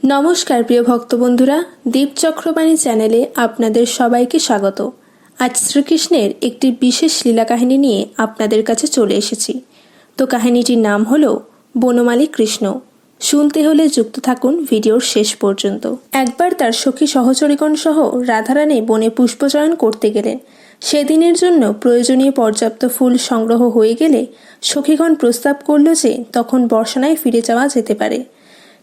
নমস্কার প্রিয় ভক্ত বন্ধুরা, দীপ চক্রবাণী চ্যানেলে আপনাদের সবাইকে স্বাগত। আজ শ্রীকৃষ্ণের একটি বিশেষ লীলা কাহিনী নিয়ে আপনাদের কাছে চলে এসেছি। তো কাহিনীটির নাম হলো বনমালী কৃষ্ণ। শুনতে হলে যুক্ত থাকুন ভিডিওর শেষ পর্যন্ত। একবার তার সখী সহচরীগণ সহ রাধারানী বনে পুষ্পচয়ন করতে গেলেন। সেদিনের জন্য প্রয়োজনীয় পর্যাপ্ত ফুল সংগ্রহ হয়ে গেলে সখীগণ প্রস্তাব করল যে তখন বর্ষানায় ফিরে যাওয়া যেতে পারে।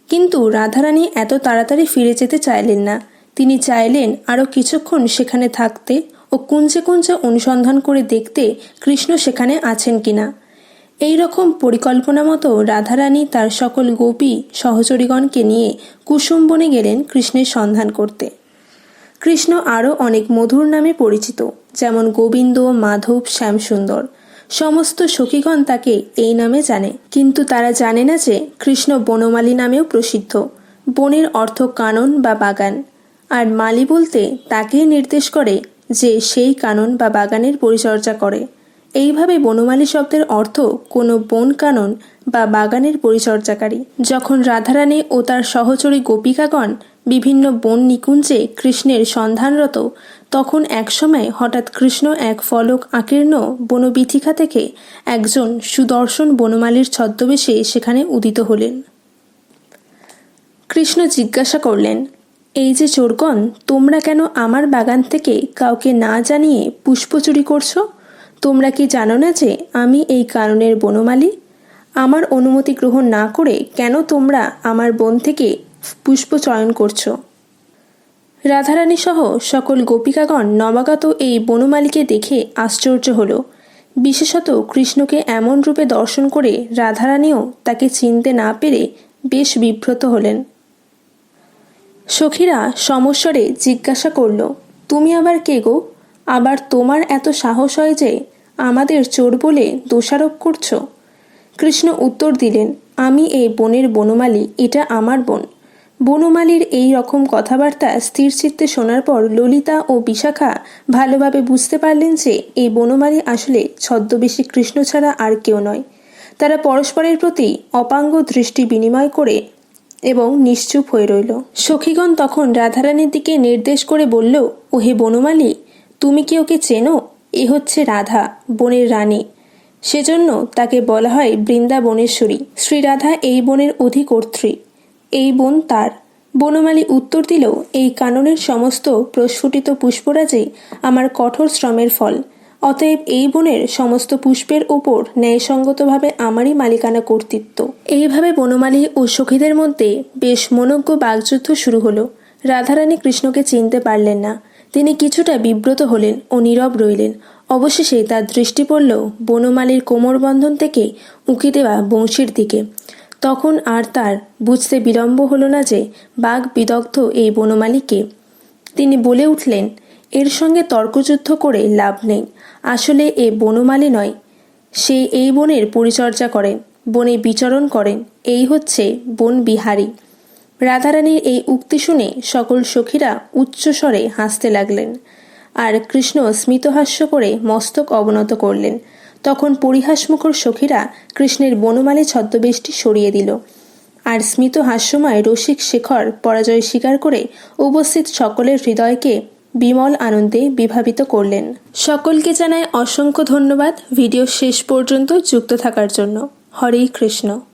কিন্তু রাধারানী এত তাড়াতাড়ি ফিরে যেতে চাইলেন না। তিনি চাইলেন আরও কিছুক্ষণ সেখানে থাকতে ও কুঞ্জে কুঞ্জে অনুসন্ধান করে দেখতে কৃষ্ণ সেখানে আছেন কিনা। এই রকম পরিকল্পনা মতো রাধারানী তার সকল গোপী সহচরীগণকে নিয়ে কুসুম বনে গেলেন কৃষ্ণের সন্ধান করতে। কৃষ্ণ আরও অনেক মধুর নামে পরিচিত, যেমন গোবিন্দ, মাধব, শ্যামসুন্দর। সমস্ত সখীগণ তাকে এই নামে জানে, কিন্তু তারা জানে না যে কৃষ্ণ বনমালী নামেও প্রসিদ্ধ। বনের অর্থ কানন বা বাগান, আর মালী বলতে তাকেই নির্দেশ করে যে সেই কানন বা বাগানের পরিচর্যা করে। এইভাবে বনমালী শব্দের অর্থ কোনো বন কানন বা বাগানের পরিচর্যাকারী। যখন রাধারানী ও তার সহচরী গোপিকাগণ বিভিন্ন বন নিকুঞ্জে কৃষ্ণের সন্ধানরত, তখন একসময় হঠাৎ কৃষ্ণ এক ফলক আকীর্ণ বনবীথিকা থেকে একজন সুদর্শন বনমালীর ছদ্মবেশে সেখানে উদিত হলেন। কৃষ্ণ জিজ্ঞাসা করলেন, এই যে চোরগণ, তোমরা কেন আমার বাগান থেকে কাউকে না জানিয়ে পুষ্প চুরি করছো? তোমরা কি জানো না যে আমি এই কাননের বনমালী? আমার অনুমতি গ্রহণ না করে কেন তোমরা আমার বন থেকে পুষ্প চয়ন করছো? রাধারানী সহ সকল গোপিকাগণ নবাগত এই বনমালীকে দেখে আশ্চর্য হল। বিশেষত কৃষ্ণকে এমন রূপে দর্শন করে রাধারানীও তাকে চিনতে না পেরে বেশ বিব্রত হলেন। সখীরা সমস্বরে জিজ্ঞাসা করল, তুমি আবার কে গো? আবার তোমার এত সাহস হয় যে আমাদের চোর বলে দোষারোপ করছো? কৃষ্ণ উত্তর দিলেন, আমি এই বনের বনমালী, এটা আমার বন। বনমালীর এই রকম কথাবার্তা স্থির চিত্তে শোনার পর ললিতা ও বিশাখা ভালোভাবে বুঝতে পারলেন যে এই বনমালী আসলে ছদ্মবেশী কৃষ্ণ ছাড়া আর কেউ নয়। তারা পরস্পরের প্রতি অপাঙ্গ দৃষ্টি বিনিময় করে এবং নিশ্চুপ হয়ে রইল। সখীগণ তখন রাধারানীর দিকে নির্দেশ করে বলল, ওহে বনমালী, তুমি কি ওকে চেনো? এ হচ্ছে রাধা, বনের রানী। সেজন্য তাকে বলা হয় বৃন্দাবনেশ্বরী। শ্রীরাধা এই বনের অধিকর্ত্রী। এই বন তার। বনমালী উত্তর দিল, এই কাননের সমস্ত প্রস্ফুটিত পুষ্পরাজই আমার কঠোর শ্রমের ফল। অতএব এই বনের সমস্ত পুষ্পের ওপর ন্যায়সঙ্গতভাবে আমারই মালিকানা কর্তৃত্ব। এইভাবে বনমালী ও সখীদের মধ্যে বেশ মনোজ্ঞ বাগযুদ্ধ শুরু হলো। রাধারানী কৃষ্ণকে চিনতে পারলেন না। তিনি কিছুটা বিব্রত হলেন ও নীরব রইলেন। অবশেষে তার দৃষ্টি পড়ল বনমালীর কোমরবন্ধন থেকে উঁকি দেওয়া বংশীর দিকে। তখন আর তার বুঝতে বিলম্ব হলো না যে বাঘ বিদগ্ধ এই বনমালীকে। তিনি বলে উঠলেন, এর সঙ্গে তর্কযুদ্ধ করে লাভ নেই। আসলে এ বনমালী নয়, সে এই বনের পরিচর্যা করেন, বনে বিচরণ করেন। এই হচ্ছে বন বিহারী। রাধারানীর এই উক্তি শুনে সকল সখীরা উচ্চস্বরে হাসতে লাগলেন, আর কৃষ্ণ স্মিতহাস্য করে মস্তক অবনত করলেন। তখন পরিহাসমুখর সখীরা কৃষ্ণের বনমালী ছদ্মবেশটি সরিয়ে দিল, আর স্মিত হাস্যময় রসিক শেখর পরাজয় স্বীকার করে উপস্থিত সকলের হৃদয়কে বিমল আনন্দে বিভাবিত করলেন। সকলকে জানায় অসংখ্য ধন্যবাদ ভিডিও শেষ পর্যন্ত যুক্ত থাকার জন্য। হরে কৃষ্ণ।